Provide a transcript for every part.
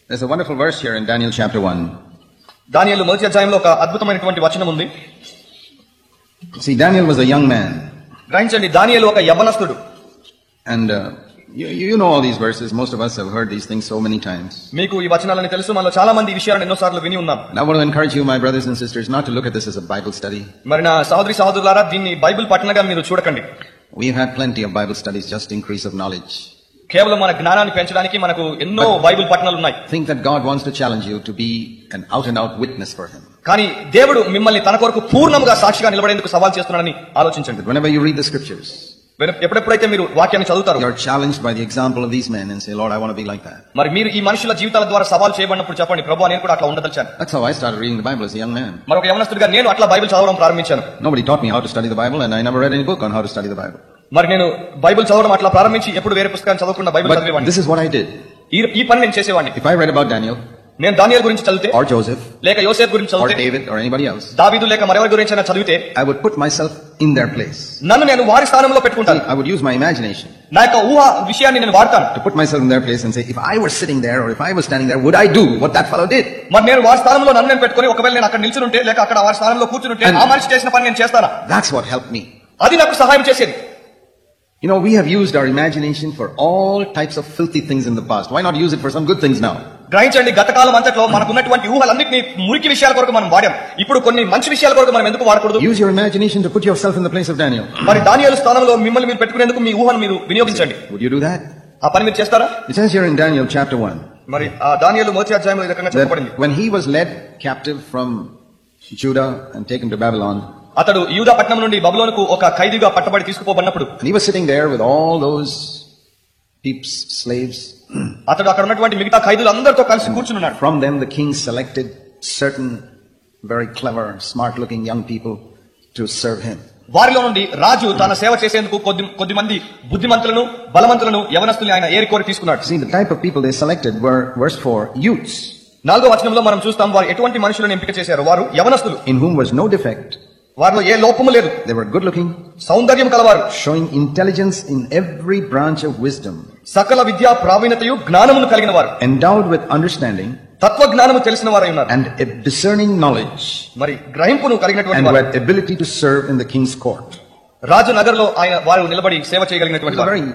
There's a wonderful verse here in Daniel chapter 1. దానియేలు మొదటి అధ్యాయంలో ఒక అద్భుతమైనటువంటి వచనం ఉంది. See, Daniel was a young man. గ్రహించండి, దానియేలు ఒక యవ్వనస్తుడు. And you know all these verses. Most of us have heard these things so many times. మీకు ఈ వచనాలని తెలుసు, మనలో చాలా మంది ఈ విషయాలను ఎన్నో సార్లు విని ఉన్నాం. And I want to encourage you, my brothers and sisters, not to look at this as a Bible study. మరి నా సహోదరులారా, దీన్ని బైబిల్ పఠనంగా మీరు చూడకండి. We've had plenty of Bible studies, just increase of knowledge. కేవలం మన జ్ఞానాన్ని పెంచడానికి మనకు ఎన్నో బైబిల్ పఠనాలు ఉన్నాయి. Think that God wants to challenge you to be an out and out witness for him. కానీ దేవుడు మిమ్మల్ని తన కొరకు పూర్ణంగా సాక్షిగా నిలబడేందుకు సవాల్ చేస్తున్నాడని ఆలోచించండి. Whenever you read the scriptures, ఎప్పుడెప్పుడైతే మీరు వాక్యాన్ని చదువుతారు, you're challenged by the example of these men and say, Lord, I want to be like that. మరి మీరు ఈ మనుషుల జీవితాల ద్వారా సవాల్ చేయబడినప్పుడు చెప్పండి, ప్రభువా నేను కూడా అట్లా ఉండదలిచాను. That's how I started reading the Bible as a young man. మరొక యవనస్తుడిగా నేను అట్లా బైబిల్ చదవడం ప్రారంభించాను. Nobody taught me how to study the Bible, and I never read any book on how to study the Bible. మరి నేను Bible చదవడం అట్లా ప్రారంభించి ఎప్పుడు వేరే పుస్తకాన్ని చదవకుండా Bible But చదివేవాడిని. this is what I did. ఈ పని నేను చేసేవాడిని. If I read about Daniel, నేను దానియేలు గురించి చదివితే, or Joseph, లేక యోసేపు గురించి or చదివితే, David, or anybody else, దావీదు లేక మరెవరి గురించి అయినా చదివితే, I would put myself in their place. నన్ను నేను వారి స్థానంలో పెట్టుకుంటాను. I would use my imagination నా యొక్క ఊహ విషయాన్ని నేను వాడతాను. to put myself in their place and say, if I were sitting there or if I was standing there, would I do what that fellow did? మరి నేను వారి స్థానంలో నన్ను నేను పెట్టుకుని, ఒకవేళ నేను అక్కడ నిల్చుని ఉంటే లేక అక్కడ వారి స్థానంలో కూర్చుని ఉంటే, ఆ మనిషి చేసిన పని నేను చేస్తానా? That's what helped me. అది నాకు సహాయం చేసేది. You know, we have used our imagination for all types of filthy things in the past. Why not use it for some good things now? గ్రహించండి, గతకాలం అంతట్లో మనకున్నటువంటి ఊహలన్నింటినీ మురికి విషయాల కొరకు మనం వాడాం. ఇప్పుడు కొన్ని మంచి విషయాల కొరకు మనం ఎందుకు వాడకూడదు? Use your imagination to put yourself in the place of Daniel. మరి దానియేలు స్థానంలో మిమ్మల్ని మీరు పెట్టుకునేందుకు మీ ఊహను మీరు వినియోగించండి. Would you do that? ఆ పని మీరు చేస్తారా? It says here in Daniel chapter 1. మరి ఆ దానియేలు మొదటి అధ్యాయంలో ఈ రకంగా చెప్పబడింది. When he was led captive from Judah and taken to Babylon, అతడు యూదా పట్టణం నుండి బబులోనుకు ఒక ఖైదీగా పట్టబడి తీసుకుపోబడినప్పుడు, and he was sitting there with all those peeps, slaves. అతడు అక్కడ ఉన్నటువంటి మిగతా ఖైదీలందరితో కలిసి కూర్చున్నాడు. From them the king selected certain very clever, smart-looking young people to serve him. వారిలో నుండి రాజు తన సేవ చేసేందుకు కొద్ది మంది బుద్ధిమంతులను, బలవంతులను, యవనస్తుల్ని ఆయన ఏరికోరి తీసుకున్నాడు. See, the type of people they selected were, verse 4, youths. 4వ వచనంలో మనం చూస్తాం, వారు ఎటువంటి మనుషులను ఎంపిక చేశారు. వారు యవనస్తులు, in whom was no defect. వారిలో ఏ లోపము లేదు. They were good looking, సౌందర్యం కలవారు, showing intelligence in every branch of wisdom, సకల విద్యా ప్రావీణ్యతయు జ్ఞానమును కలిగిన వారు, endowed with understanding, తత్వజ్ఞానము తెలిసిన వారై ఉన్నారు, and a discerning knowledge, మరి గ్రహింపును కలిగినటువంటి and వారు, with ability to serve in the king's court. రాజు నగర్లో వారు నిలబడి సేవ చేయగలిగినటువంటి వారు. Very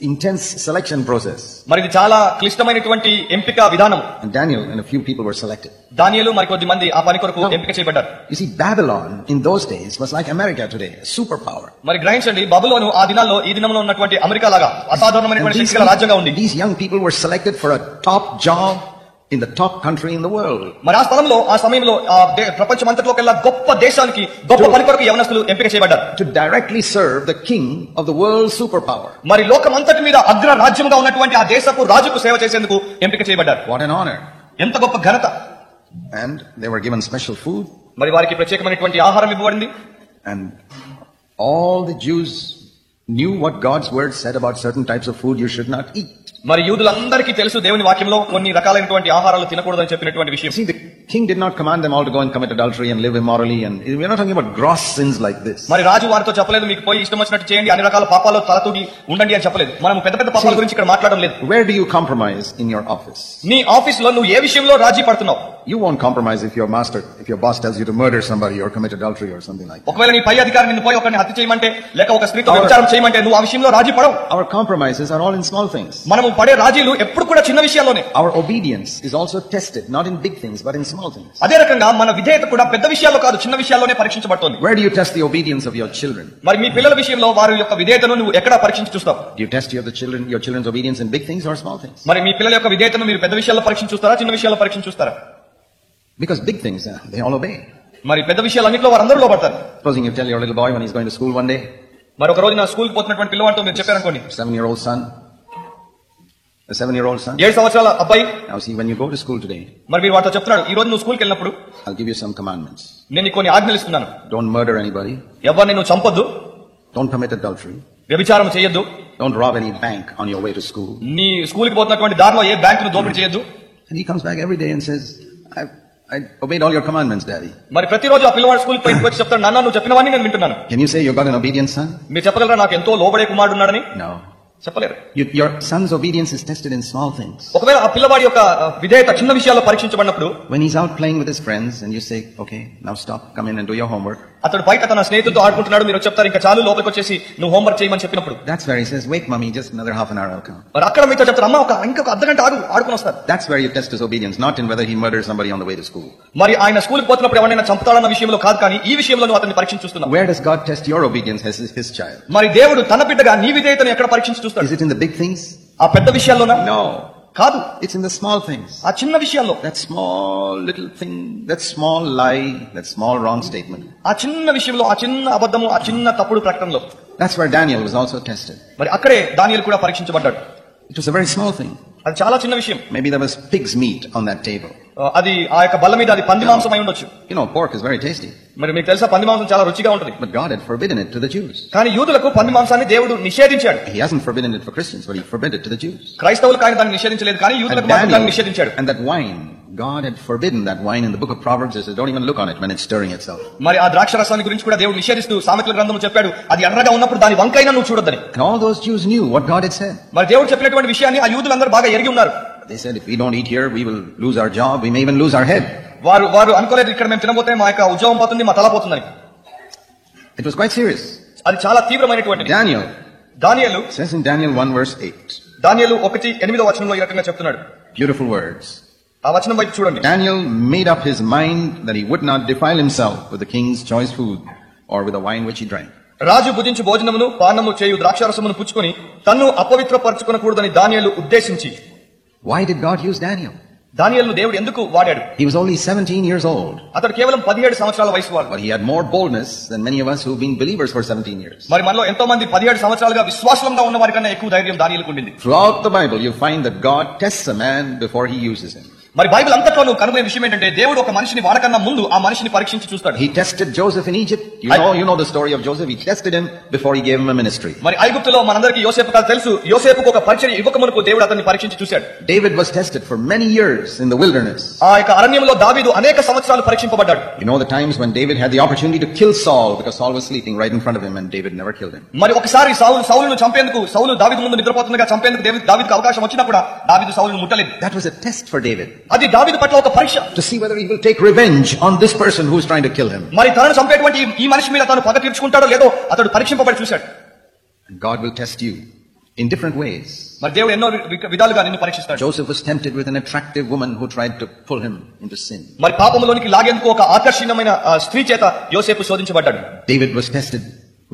intense selection process. మరి ఇది చాలా క్లిష్టమైనటువంటి ఎంపిక విధానం. And Daniel and a few people were selected. దానియేలు మరి కొద్ది మంది ఆ పని కొరకు ఎంపిక చేయబడ్డారు. You see, Babylon in those days was like America today, a superpower. మరి గ్రహించండి, బబులోను ఆ దినాల్లో ఈ దినంలో ఉన్నటువంటి అమెరికా లాగా అసాధారణమైనటువంటి శక్తిగల రాజ్యంగా ఉంది. These young people were selected for a top job in the top country in the world. మరి ఆ సమయంలో ప్రపంచమంతట్లోకెల్లా గొప్ప దేశానికి గొప్ప పని కొరకు యవనస్తులు ఎంపిక చేయబడ్డారు. To directly serve the king of the world superpower. మరి లోకమంతటి మీద అగ్ర రాజ్యంగా ఉన్నటువంటి ఆ దేశపు రాజుకు సేవ చేసేందుకు ఎంపిక చేయబడ్డారు. What an honor. ఎంత గొప్ప ఘనత. And they were given special food. మరి వారికి ప్రత్యేకమైనటువంటి ఆహారం ఇవ్వబడింది. And all the Jews knew what God's word said about certain types of food you should not eat. మరి యూదులందరికీ తెలుసు దేవుని వాక్యంలో కొన్ని రకాలైనటువంటి ఆహారాలు తినకూడదని చెప్పినటువంటి విషయం. See, the king did not command them all to go and commit adultery and live immorally, and we're not talking about gross sins like this. మరి రాజు వారితో చెప్పలేదు, మీకు పోయి ఇష్టం వచ్చినట్టు చేయండి, అన్ని రకాల పాపాలు తలతూగి ఉండండి అని చెప్పలేదు. మనం పెద్ద పెద్ద పాపాల గురించి ఇక్కడ మాట్లాడడం లేదు. Where do you compromise in your office? నీ ఆఫీస్ లో నువ్వు ఏ విషయంలో రాజీ పడుతున్నావు? You won't compromise if your boss tells you to murder somebody or commit adultery or something like that. ఒకవేళ నీ పై అధికారి నిన్ను పోయి ఒకరిని హత్య చేయమంటే లేక ఒక స్త్రీతో వ్యభిచారం చేయమంటే నువ్వు ఆ విషయంలో రాజీ పడవు. Our compromises are all in small things. మనము పడే రాజీలు ఎప్పుడు కూడా చిన్న విషయాల్లోనే. Our obedience is also tested, not in big things but in small things. అదే రకంగా మన విధేయత కూడా పెద్ద విషయాల్లో కాదు, చిన్న విషయాల్లోనే పరీక్షించబడుతుంది. Where do you test the obedience of your children? మరి మీ పిల్లల విషయంలో వారి యొక్క విధేయతను నువ్వు ఎక్కడ పరీక్షించి చూస్తావు? Do you test your children's obedience in big things or small things? మరి మీ పిల్లల యొక్క విధేయతను మీరు పెద్ద విషయాల్లో పరీక్షించి చూస్తారా, చిన్న విషయాల్లో పరీక్షించి చూస్తారా? Because big things, they all obey. మరి పెద్ద విషయాలన్నింటిలో వారందరూ లోబడతారు. Supposing you tell your little boy when he's going to school one day, మరి ఒక రోజు నా స్కూల్ కి పోతున్నటువంటి పిల్లవాడితో మీరు చెప్పారనుకోండి, 7-year-old son, a 7-year-old son, 7 సంవత్సరాల అబ్బాయి, now see, when you go to school today, మరి మీరు వాటితో చెప్తున్నాడు, ఈ రోజు నువ్వు స్కూల్కి వెళ్ళినప్పుడు I'll give you some commandments. నేను నీకు కొన్ని ఆజ్ఞలు ఇస్తున్నాను. Don't murder anybody. ఎవరిని నువ్వు చంపొద్దు. Don't commit adultery. వ్యభిచారం చేయొద్దు. Don't rob any bank on your way to school. నీ స్కూల్కి పోతున్నటువంటి దారిలో ఏ బ్యాంకును దోపిడీ చేయొద్దు. And he comes back every day and says, I obeyed all your commandments, Daddy. మరి ప్రతిరోజు ఆ పిల్లవాడు స్కూల్కి పోయి వచ్చి చెప్తాడు, నాన్న నువ్వు చెప్పినవన్నీ నేను వింటున్నాను. Can you say you got an obedient son? మీరు చెప్పగలరా నాకు ఎంతో లోబడే కుమారుడు ఉన్నాడని? No. చెప్పలేరు. Your son's obedience is tested in small things. ఒకవేళ ఆ పిల్లవాడి యొక్క విధేయత చిన్న విషయాల్లో పరీక్షించబడినప్పుడు, when he's out playing with his friends and you say, okay, now stop, come in and do your homework. అతడు బయట తన స్నేహితులతో ఆడుకుంటున్నాడు, మీరు చెప్తారు ఇంకా చాలు లోపలికి వచ్చేసి నువ్వు హోంవర్క్ చేయమని చెప్పినప్పుడు, that's where he says, wait mommy, just another half an hour I'll come. మరి అక్కడ మీతో చెప్తారు, అమ్మ ఇంకొక అర్ధగంట ఆడుకుని వస్తారు. That's where you test his obedience, not in whether he murders somebody on the way to school. మరి ఆయన స్కూల్ కి పోతున్నప్పుడు ఎవరైనా చంపుతాడన్న విషయంలో కాదు, కానీ ఈ విషయంలో నువ్వు అతన్ని పరీక్షించి చూస్తున్నావు. Where does God test your obedience as his child? మరి దేవుడు తన బిడ్డగా నీ విధేయతను ఎక్కడ పరీక్షించి చూస్తాడు? Is it in the big things? ఆ పెద్ద విషయాల్లోనా? No. కాదు, it's in the small things. ఆ చిన్న విషయాల్లో, that small little thing, that small lie, that small wrong statement. ఆ చిన్న విషయంలో, ఆ చిన్న అబద్ధము, ఆ చిన్న తప్పుడు ప్రకటనలో. That's where Daniel was also tested. మరి అక్కడే దానియేలు కూడా పరీక్షించబడ్డాడు. It was a very small thing. అది చాలా చిన్న విషయం. Maybe there was pig's meat on that table. అది ఆ యొక్క బల్ల మీద అది పంది మాంసం అయి ఉండొచ్చు. You know, pork is very tasty. మరి మీకు తెలుసా పంది మాంసం చాలా రుచిగా ఉంటుంది. But God had forbidden it to the Jews. కానీ యూదులకు పంది మాంసాన్ని దేవుడు నిషేధించాడు. He hasn't forbidden it for Christians, but he forbid it to the Jews. క్రైస్తవులకు ఆయన దాన్ని నిషేధించలేదు, కానీ యూదులకు మాత్రం దాన్ని నిషేధించాడు. And that wine, God had forbidden that wine in the book of Proverbs. He says, don't even look on it when it's stirring itself. మరి ఆ ద్రాక్ష రసాన్ని గురించి కూడా దేవుడు నిషేధిస్తూ సామెతల గ్రంథంలో చెప్పాడు, అది ఎర్రగా ఉన్నప్పుడు దాని వంకైనా నువ్వు చూడొద్దని. And all those Jews knew what God had said. మరి దేవుడు చెప్పినటువంటి విషయాన్ని ఆ యూదులందరూ బాగా ఎరిగి ఉన్నారు. They said, if we don't eat here, we will lose our job. We may even lose our head. వారు అనుకోలేదు, ఇక్కడ మేము తినబోతే మా యొక్క ఉద్యోగం పోతుంది, మా తల పోతుందని. It was quite serious. అది చాలా తీవ్రమైనటువంటిది. దానియేలు says in Daniel 1 verse 8. దానియేలు 1:8 వచనంలో ఈ రకంగా చెప్తున్నాడు. Beautiful words. ఆ వచనం వైపు చూడండి. Daniel made up his mind that he would not defile himself with the king's choice food or with the wine which he drank. రాజు భుజించు భోజనమును పానము చేయు ద్రాక్షారసమును పుచ్చుకొని తన్ను అపవిత్రపరచుకొనకూడదని దానియేలు ఉద్దేశించి. Why did God use Daniel? దానియేలును దేవుడు ఎందుకు వాడాడు? He was only 17 years old. అతడు కేవలం 17 సంవత్సరాల వయసు వాడు. But he had more boldness than many of us who've been believers for 17 years. మరి మనలో ఎంతో మంది 17 సంవత్సరాలుగా విశ్వాసంగా ఉన్న వారి కన్నా ఎక్కువ ధైర్యం దానియేలుకు ఉండింది. Throughout the Bible you find that God tests a man before he uses him. మరి బైబిల్ అంతట్లో నువ్వు కనుగొనే విషయం ఏంటంటే దేవుడు ఒక మనిషిని వాడకన్నా ముందు ఆ మనిషిని పరీక్షించి చూస్తాడు. He tested Joseph in Egypt. You know the story of Joseph. He tested him before he gave him a ministry. మరి ఐగుప్తులో మనందరికీ యోసేపు కథ తెలుసు. యోసేపుకు ఒక పరిచర్య ఇవ్వకమునుపు దేవుడు అతన్ని పరీక్షించి చూశాడు. David was tested for many years in the wilderness. ఆ యొక్క అరణ్యంలో దావీదు అనేక సంవత్సరాలు పరీక్షింపబడ్డాడు. You know the times when David had the opportunity to kill Saul because Saul was sleeping right in front of him and David never killed him. మరి ఒకసారి సౌలును చంపేందుకు, సౌలు దావీదు ముందు నిద్రపోతుండగా చంపేందుకు దావీదుకు అవకాశం వచ్చినా కూడా దావీదు సౌలును ముట్టలేదు. That was a test for David. అది దావీదు పట్ల ఒక పరీక్ష. To see whether he will take revenge on this person who is trying to kill him. మరి తనను చంపేటువంటి ఈ మనిషి మీద తాను పగ తీర్చుకుంటాడో లేదో అతడు పరీక్షింపబడి చూశాడు. God will test you in different ways. మరి దేవుడు ఎన్నో విధాలుగా నిన్ను పరీక్షిస్తాడు. Joseph was tempted with an attractive woman who tried to pull him into sin. మరి పాపములోనికి లాగేందుకు ఒక ఆకర్షణీయమైన స్త్రీ చేత యోసేపు శోధించబడ్డాడు. David was tested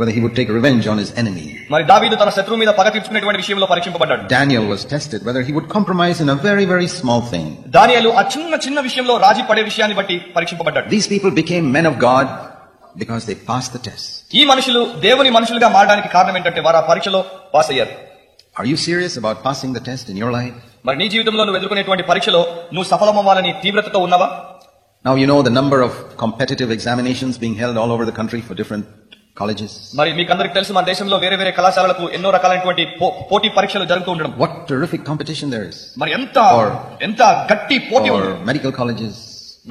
whether he would take revenge on his enemy. మరి దావీదు తన శత్రువు మీద పగ తీర్చుకునేటువంటి విషయంలో పరీక్షింపబడ్డాడు. Daniel was tested whether he would compromise in a very, very small thing. దానియేలు ఆ చిన్న విషయంలో రాజీ పడే విషయాన్ని బట్టి పరీక్షింపబడ్డాడు. These people became men of God because they passed the test. ఈ మనుషులు దేవుని మనుషులుగా మారడానికి కారణం ఏంటంటే వారు ఆ పరీక్షలో పాస్ అయ్యారు. Are you serious about passing the test in your life? మరి నీ జీవితంలో నువ్వు ఎదుర్కొనేటువంటి పరీక్షలో నువ్వు సఫలమవ్వాలని తీవ్రతతో ఉన్నావా? Now you know the number of competitive examinations being held all over the country for different colleges. మరి మీకు అందరికీ తెలుసు మన దేశంలో వేరే కళాశాలలకు ఎన్నో రకాలైనటువంటి పోటీ పరీక్షలు జరుగుతూ ఉండడం. What terrific competition there is. మరి ఎంత గట్టి పోటీ ఉంది. Medical colleges,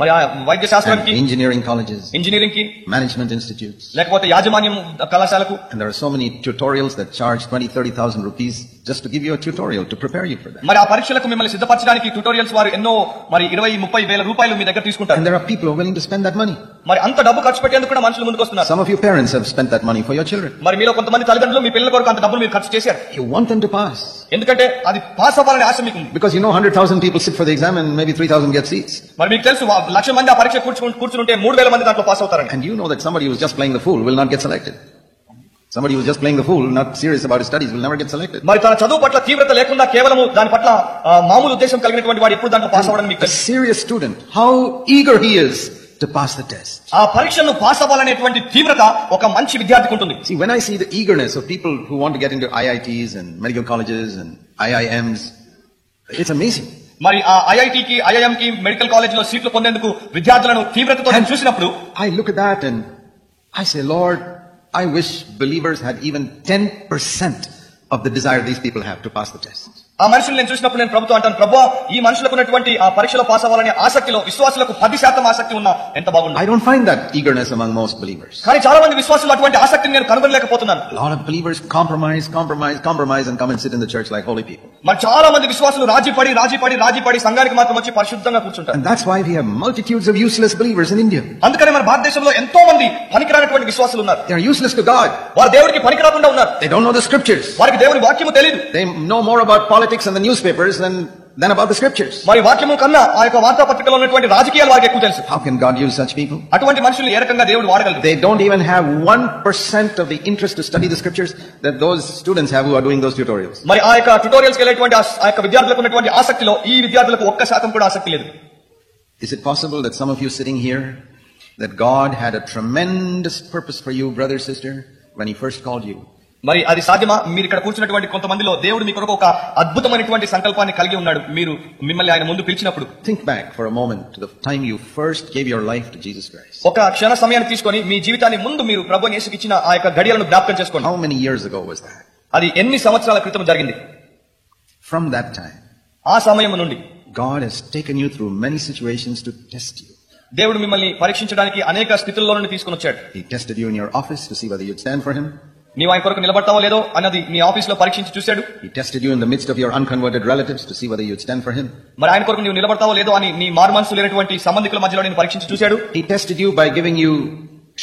మరి వైద్య శాస్త్రానికి, engineering colleges, ఇంజనీరింగ్ కి, management institutes, లేకపోతే యాజమాన్యం కళాశాలకు. And there are so many tutorials that charge 20,000-30,000 rupees just to give you a tutorial to prepare you for that. మరి ఆ పరీక్షలకు మిమ్మల్ని సిద్ధపరచడానికి ట్యూటోరియల్స్ వారు ఎన్నో మరి 20-30 వేల రూపాయలు మీ దగ్గర తీసుకుంటారు. And there are people who are willing to spend that money. మరి అంత డబ్బు ఖర్చు పెట్టేందుకు కూడా మనుషులు ముందుకు వస్తున్నారు. Some of you parents have spent that money for your children. మరి మీలో కొంతమంది తల్లిదండ్రులు మీ పిల్లల కొరకు అంత డబ్బులు మీరు ఖర్చు చేశారు. You want them to pass. ఎందుకంటే అది పాస్ అవ్వాలని ఆశ మీకు ఉంది. Because you know 100,000 people sit for the exam and maybe 3,000 get seats. మరి మీకు తెలుసు 1,00,000 మంది ఆ పరీక్ష కూర్చుంటే 3,000 మంది దాంట్లో పాస్ అవుతారని. And you know that somebody who is just playing the fool will not get selected. Somebody who is just playing the fool, not serious about his studies, will never get selected. మరి తన చదువు పట్ల తీవ్రత లేకుండా కేవలం దాని పట్ల మామూలు ఉద్దేశం కలిగినటువంటి వాడు ఎప్పుడు దాంట్లో పాస్ అవ్వడం మీకు తెలుసు. A serious student, how eager he is to pass the test. ఆ పరీక్షను పాస్ అవ్వాలనేటువంటి తీవ్రత ఒక మంచి విద్యార్థికి ఉంటుంది. See, when I see the eagerness of people who want to get into IITs and medical colleges and IIMs, it's amazing. మరి ఆ ఐఐటికి, ఐఐఎంకి, medical college లో సీట్లు పొందేందుకు విద్యార్థులను తీవ్రతతో చూసినప్పుడు I look at that and I say, Lord, I wish believers had even 10% of the desire these people have to pass the test. ఆ మనుషులు నేను చూసినప్పుడు నేను ప్రభుత్వం అంటాను, ప్రభువా ఈ మనుషులకు ఉన్నటువంటి ఆ పరీక్షలో పాస్ అవ్వాలనే ఆసక్తిలో విశ్వాసులకు 10% ఆసక్తి ఉన్నా ఎంత బాగుంది. I don't find that eagerness among most believers. కానీ చాలా మంది విశ్వాసులు అటువంటి ఆసక్తిని నేను కనుగొనలేకపోతున్నాను. A lot of believers compromise and come and sit in the church like holy people. మరి చాలా మంది విశ్వాసులు రాజీ పడి సంఘానికి మాత్రం వచ్చి పరిశుద్ధంగా కూర్చుంటారు. And that's why we have multitudes of useless believers in India. అందుకనే మన భారతదేశంలో ఎంతో మంది పనికిరానటువంటి విశ్వాసులు ఉన్నారు. They are useless to God. వారు దేవుడికి పనికిరాకుండా ఉన్నారు. They don't know the scriptures. వారికి దేవుని వాక్యము తెలియదు. They know more about politics and the newspapers than about the scriptures. మరి వాక్యము కన్నా ఆ యొక్క వార్తాపత్రికలో ఉన్నటువంటి రాజకీయాలు వారికి ఎక్కువ తెలుసు. How can God use such people? అటువంటి మనుషులు ఏ రకంగా దేవుడు వాడగలరు? They don't even have 1% of the interest to study the scriptures that those students have who are doing those tutorials. మరి ఆ యొక్క ట్యుటోరియల్స్ కి వెళ్ళేటువంటి ఆ యొక్క విద్యార్థులకు ఉన్నటువంటి ఆసక్తిలో ఈ విద్యార్థులకు 1% కూడా ఆసక్తి లేదు. Is it possible that some of you sitting here, that God had a tremendous purpose for you, brother, sister, when he first called you? మరి అది సాధ్యమా? మీరు ఇక్కడ కూర్చున్నటువంటి కొంతమందిలో దేవుడు మీ కొరకు ఒక అద్భుతమైనటువంటి సంకల్పాన్ని కలిగి ఉన్నాడు. మిమ్మల్ని ఆయన ముందు పిలిచినప్పుడు think back for a moment to the time you first gave your life to Jesus Christ. ఒక క్షణ సమయాన్ని తీసుకొని మీ జీవితాన్ని ముందు మీరు ప్రభువు యేసుకి ఇచ్చిన ఆ యొక్క గడియలను జ్ఞాపకం చేసుకోండి. How many years ago was that? అది ఎన్ని సంవత్సరాల క్రితం జరిగింది? From that time, ఆ సమయం నుండి God has taken you through many situations to test you. దేవుడు మిమ్మల్ని పరీక్షించడానికి అనేక స్థితుల్లో నుండి తీసుకొని వచ్చాడు. He tested you in your office to see whether you'd stand for him. నీవు ఆయన కొరకు నిలబడతావో లేదో అన్నది నీ ఆఫీస్ లో పరీక్షించి చూశాడు. He tested you in the midst of your unconverted relatives to see whether you'd stand for him. మరి ఆయన కొరకు నీవు నిలబడతావో లేదో అని నీ మారు మనసు లేనటువంటి సంబంధికుల మధ్యలో నేను పరీక్షించి చూశాడు. He tested you by giving you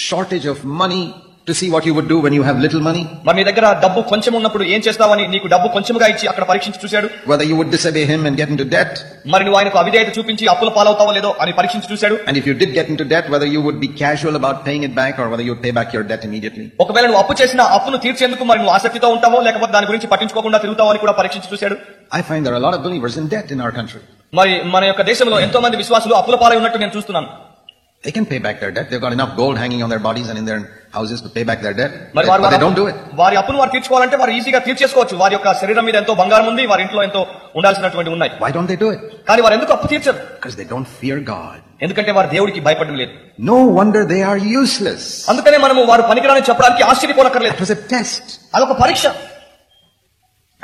shortage of money to see what you would do when you have little money. మరి నీ దగ్గర డబ్బు కొంచెం ఉన్నప్పుడు ఏం చేస్తావని నీకు డబ్బు కొంచెంగా ఇచ్చి అక్కడ పరీక్షించి చూశాడు. Whether you would disobey him and get into debt. మరి నువ్వు ఆయనకు అవిధేయత చూపించి అప్పుల పాలవుతావో లేదో అని పరీక్షించి చూశాడు. And if you did get into debt, whether you would be casual about paying it back or whether you would pay back your debt immediately. ఒకవేళ నువ్వు అప్పు చేసిన అప్పును తీర్చేందుకు మరి నువ్వు ఆసక్తితో ఉంటావో లేకపోతే దాని గురించి పట్టించుకోకుండా తిరుగుతావో అని కూడా పరీక్షించి చూశాడు. I find there are a lot of believers in debt in our country. మరి మన యొక్క దేశంలో ఎంతో మంది విశ్వాసులు అప్పుల పాలై ఉన్నట్టు నేను చూస్తున్నాను. They can pay back their debt. They've got enough gold hanging on their bodies and in their houses to pay back their debt. But they don't do it. వారి అప్పును వారు తీర్చుకోవాలంటే వారు ఈజీగా తీర్చేసుకోవచ్చు. వారి యొక్క శరీరం మీద ఎంతో బంగారం ఉంది, వారి ఇంట్లో ఎంతో ఉండాల్సినటువంటి ఉన్నాయి. Why don't they do it? కానీ వారు ఎందుకు అప్పు తీర్చరు? Because they don't fear God. ఎందుకంటే వారు దేవుడికి భయపడడం లేదు. No wonder they are useless. అందుకనే మనము వారు పనికిరాని చెప్పడానికి ఆశ్చర్యపోనక్కర్లేదు. It was a test. అదొక పరీక్ష.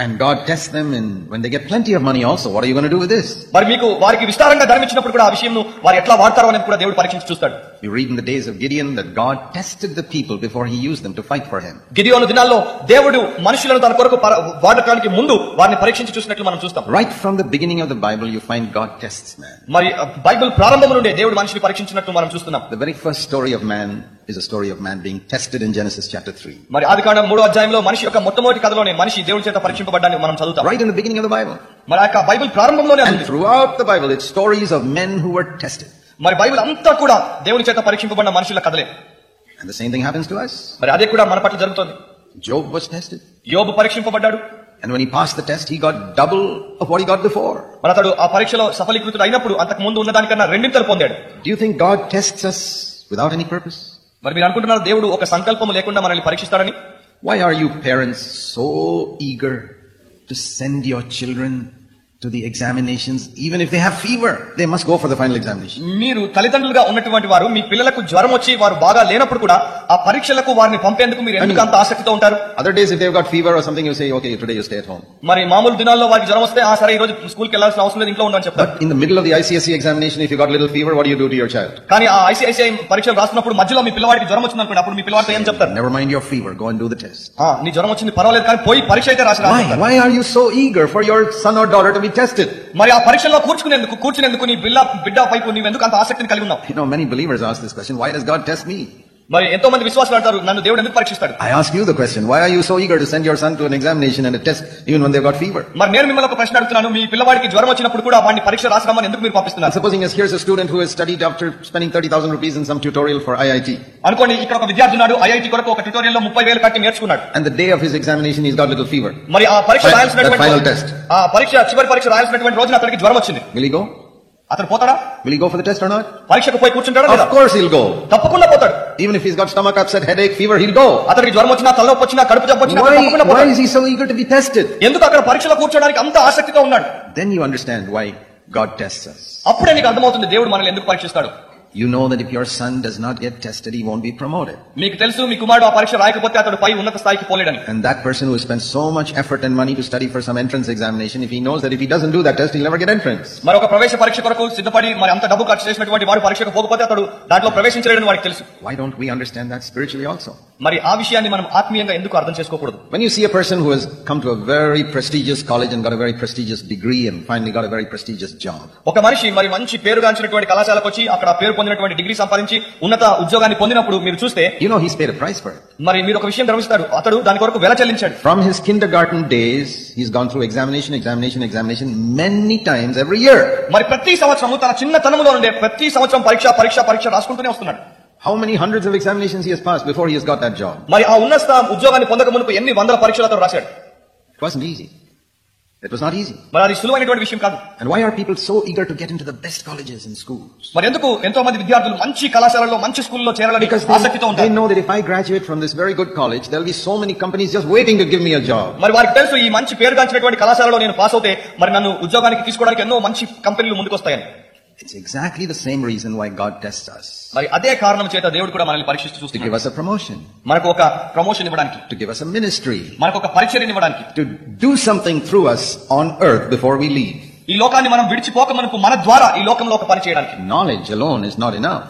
And God tests them, and when they get plenty of money also, what are you going to do with this? మరి మీకు వారికి విస్తారంగా ధనం ఇచ్చినప్పుడు కూడా ఆ విషయంను వారు ఎట్లా వాడతారో అనేది కూడా దేవుడు పరీక్షించి చూస్తాడు. You read in the days of Gideon that God tested the people before he used them to fight for him. గిదియోను దినాల్లో దేవుడు మనుషులను తన కొరకు వాడటానికి ముందు వారిని పరీక్షించి చూసినట్లు మనం చూస్తాం. Right from the beginning of the Bible, you find God tests man. మరి బైబిల్ ప్రారంభం నుండే దేవుడు మనిషిని పరీక్షించినట్లు మనం చూస్తున్నాం. The very first story of man is a story of man being tested in Genesis chapter 3. మరి ఆదికాండం 3వ అధ్యాయంలో మనిషి యొక్క మొట్టమొదటి కథలోనే మనిషి దేవుడి చేత పరీక్షింపబడ్డాన్ని మనం చదువుతాం. Right in the beginning of the Bible. మరి ఆ బైబిల్ ప్రారంభంలోనే And throughout the Bible, it's stories of men who were tested. మరి బైబిల్ అంతా కూడా దేవుని చేత పరీక్షింపబడిన మనుషుల కథలే. And the same thing happens to us. మరి అదే కూడా మన పట్ల జరుగుతోంది. Job was tested. యోబు పరీక్షింపబడ్డాడు. And when he passed the test, he got double of what he got before. మరి అతడు ఆ పరీక్షలో సఫలీకృతుడు అయినప్పుడు అంతకు ముందు ఉన్నదానికన్నా రెండింతలు పొందాడు. Do you think God tests us without any purpose? మరి మీరు అనుకుంటున్నారు దేవుడు ఒక సంకల్పం లేకుండా మనల్ని పరీక్షిస్తాడని? Why are you parents so eager to send your children to the examinations? Even if they have fever, they must go for the final examination. మీరు తల్లిదండ్రులుగా ఉన్నటువంటి వారు మీ పిల్లలకు జ్వరం వచ్చి వారు బాగా లేనప్పుడు కూడా ఆ పరీక్షలకు వారిని పంపేందుకు మీరు ఎందుకు అంత ఆసక్తితో ఉంటారు? Other days if they've got fever or something, you say, okay, today you stay at home. మరి మామూలు దినాల్లో వారికి జ్వరం వస్తే సరే ఈ రోజు స్కూల్కి వెళ్ళాల్సిన అవసరం లేదు, ఇంట్లో ఉండని చెప్తారు. But in the middle of the ICSE examination, if you got little fever, what do you do to your child? కానీ ఆ ICSE పరీక్షలు రాస్తున్నప్పుడు మధ్యలో మీ పిల్లవాడికి జ్వరం వచ్చింది అనుకోండి, అప్పుడు మీ పిల్లవాడితో ఏం చెప్తారు? Never mind your fever, go and do the test. నీ జ్వరం వచ్చింది పర్వాలేదు కానీ పోయి పరీక్ష అయితే రాసి రా. Why are you so eager for your son or daughter to be tested? మరి ఆ పరీక్షలో కూర్చునేందుకు నీ బిడ్డ వైపు నీవు ఎందుకు అంత ఆసక్తిని కలిగి ఉన్నావు? You know, many believers ask this question, why does God test me? మరి ఎంతో మంది విశ్వాసులు అంటారు, నన్ను దేవుడు ఎందుకు పరీక్షిస్తాడు? I ask you the question, why are you so eager to send your son to an examination and a test even when they've got fever? మరి నేను మిమ్మల్ని ఒక ప్రశ్న అడుగుతున్నాను, మీ పిల్లవాడికి జ్వరం వచ్చినప్పుడు కూడా వాడిని పరీక్ష రాసిరమ్మని ఎందుకు మీరు పంపిస్తున్నారు? Supposing here's a student who has studied after spending 30,000 rupees in some tutorial for IIT. అనుకోండి, ఇక్కడ ఒక విద్యార్థి ఉన్నాడు, ఐఐటి కొరకు ఒక ట్యుటోరియల్ లో 30,000 కట్టి నేర్చుకున్నాడు. And the day of his examination he's got little fever. మరి ఆ పరీక్ష రాయాల్సినటువంటి final test. ఆ చివరి పరీక్ష రాయాల్సినటువంటి రోజున అతనికి జ్వరం వచ్చింది. Will he go? అతను పోతాడా? Will he go for the test or not? పరీక్షకు పోయి కూర్చుంటాడా? Of course he'll go. తప్పకుండా పోతాడు. Even if he's got stomach upset, headache, fever, he'll go. అతనికి జ్వరం వచ్చినా, తలనొప్పి వచ్చినా, కడుపు జబ్బు వచ్చినా తప్పకుండా పోతాడు. Why is he so eager to be tested? ఎందుకు అక్కడ పరీక్షలో కూర్చోడానికి అంత ఆసక్తిగా ఉన్నాడు? Then you understand why God tests us. అప్పుడే నీకు అర్థమవుతుంది దేవుడు మనల్ని ఎందుకు పరీక్షిస్తాడు. You know that if your son does not get tested, he won't be promoted. మీకు తెలుసు మీ కుమారుడు ఆ పరీక్ష రాయకపోతే అతడు పై ఉన్నత స్థాయికి పోలేడని. And that person who spends so much effort and money to study for some entrance examination, if he knows that if he doesn't do that test, he'll never get entrance. మరి ఒక ప్రవేశ పరీక్ష కొరకు సిద్ధపడి మరి అంత డబ్బు ఖర్చు చేసినటువంటి వాడు పరీక్షకు పోకపోతే అతడు దాంట్లో ప్రవేశించలేడని వాడికి తెలుసు. Why don't we understand that spiritually also? మరి ఆ విషయాన్ని మనం ఆత్మీయంగా ఎందుకు అర్థం చేసుకోకూడదు? When you see a person who has come to a very prestigious college and got a very prestigious degree and finally got a very prestigious job. ఒక మనిషి మరి మంచి పేరుగాంచినటువంటి కళాశాలకు వచ్చి అక్కడ పేరు పొందినటువంటి డిగ్రీ సంపాదించి ఉన్నత ఉద్యోగాన్ని పొందినప్పుడు మీరు చూస్తే You know he's paid a price for it. మరి మీరు ఒక విషయం గమనిస్తారు, అతడు దాని కొరకు వెల చెల్లించాడు. From his kindergarten days, he's gone through examination many times every year. మరి ప్రతి సంవత్సరము తన చిన్నతనములో నుండి ప్రతి సంవత్సరం పరీక్ష రాసుకుంటూనే వస్తున్నాడు. How many hundreds of examinations he has passed before he has got that job? మరి ఆ ఉన్నత ఉద్యోగాన్ని పొందక మునుపు ఎన్ని వందల పరీక్షలు అతడు రాశాడు. It wasn't easy. It was not easy. మరి అది సులువైనటువంటి విషయం కాదు. And why are people so eager to get into the best colleges and schools? మరి ఎందుకు ఎంతో మంది విద్యార్థులు మంచి కళాశాలల్లో మంచి స్కూల్లో చేరాలని ఆసక్తితో ఉంటారు? They know that if I graduate from this very good college, there will be so many companies just waiting to give me a job. మరి వారికి తెలుసు ఈ మంచి పేరుగాంచినటువంటి కళాశాలలో నేను పాస్ అవుతే మరి నన్ను ఉద్యోగానికి తీసుకోవడానికి ఎన్నో మంచి కంపెనీలు ముందుకు వస్తాయని. It's exactly the same reason why God tests us. మరి అదే కారణం చేత దేవుడు కూడా మనల్ని పరీక్షిస్తూ చూస్తున్నాడు. To give us a promotion. మనకు ఒక ప్రమోషన్ ఇవ్వడానికి. To give us a ministry. మనకు ఒక పరిచర్యను ఇవ్వడానికి. To do something through us on earth before we leave. ఈ లోకాన్ని మనం విడిచిపోక మనకు మన ద్వారా ఈ లోకంలో ఒక పని చేయడానికి. Knowledge alone is not enough.